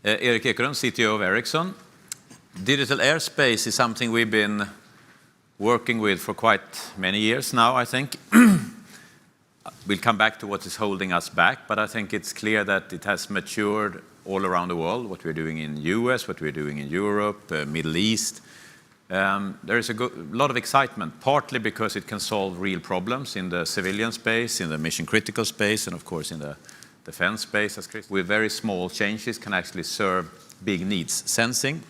Erik Ekudden, CTO of Ericsson. Digital airspace is something we've been working with for quite many years now, I think. We'll come back to what is holding us back, but I think it's clear that it has matured all around the world, what we're doing in the US, what we're doing in Europe, Middle East. There is a lot of excitement, partly because it can solve real problems in the civilian space, in the mission-critical space, and of course in the defense space, as Chris. With very small changes can actually serve big needs. Sensing,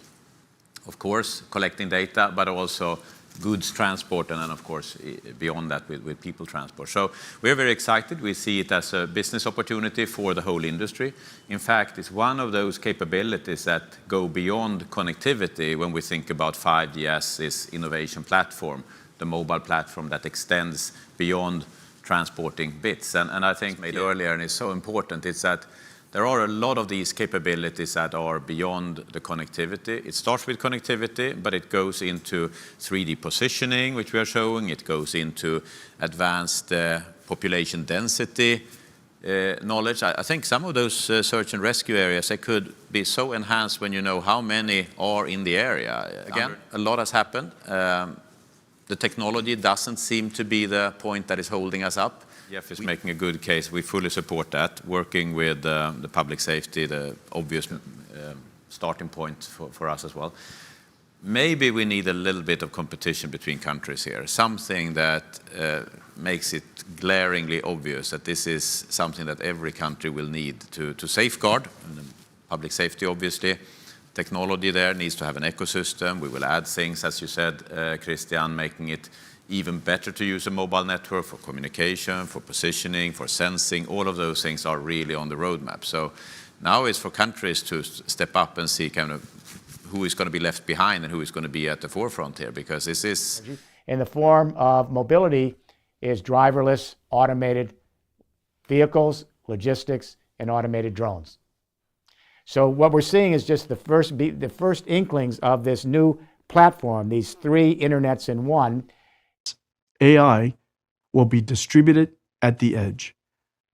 of course, collecting data, but also goods transport, and then of course beyond that with people transport. So we're very excited. We see it as a business opportunity for the whole industry. In fact, it's one of those capabilities that go beyond connectivity when we think about 5G as this innovation platform, the mobile platform that extends beyond transporting bits. And I think made earlier, and it's so important, it's that there are a lot of these capabilities that are beyond the connectivity. It starts with connectivity, but it goes into 3D positioning, which we are showing. It goes into advanced population density knowledge. I think some of those search and rescue areas, they could be so enhanced when you know how many are in the area. Again, a lot has happened. The technology doesn't seem to be the point that is holding us up. Jeff is making a good case. We fully support that, working with the public safety, the obvious starting point for us as well. Maybe we need a little bit of competition between countries here, something that makes it glaringly obvious that this is something that every country will need to safeguard, and public safety obviously. Technology there needs to have an ecosystem. We will add things, as you said, Christian, making it even better to use a mobile network for communication, for positioning, for sensing. All of those things are really on the roadmap. So now it's for countries to step up and see kind of who is going to be left behind and who is going to be at the forefront here, because this is... In the form of mobility is driverless, automated vehicles, logistics, and automated drones. So what we're seeing is just the first inklings of this new platform, these three internets in one. AI will be distributed at the edge,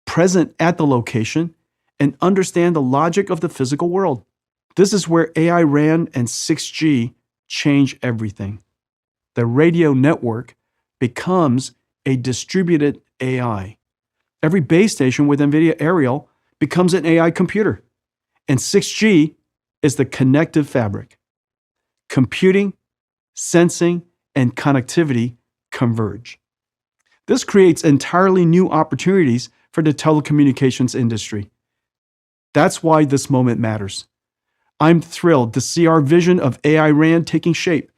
present at the location, and understand the logic of the physical world. This is where AI RAN and 6G change everything. The radio network becomes a distributed AI. Every base station with NVIDIA Aerial becomes an AI computer, and 6G is the connective fabric. Computing, sensing, and connectivity converge. This creates entirely new opportunities for the telecommunications industry. That's why this moment matters. I'm thrilled to see our vision of AI RAN taking shape.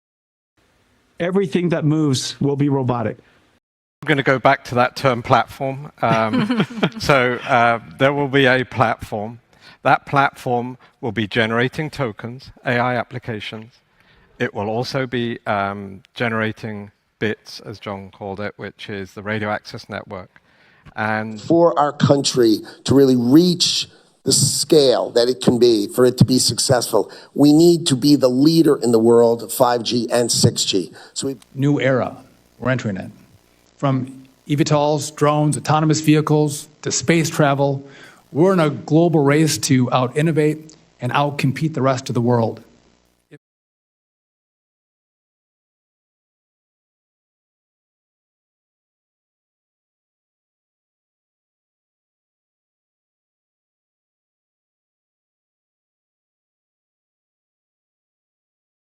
Everything that moves will be robotic. I'm going to go back to that term platform. There will be a platform. That platform will be generating tokens, AI applications. It will also be generating bits, as John called it, which is the radio access network. And for our country to really reach the scale that it can be, for it to be successful, we need to be the leader in the world of 5G and 6G. So new era we're entering in. From eVTOLs, drones, autonomous vehicles, to space travel, we're in a global race to out-innovate and out-compete the rest of the world.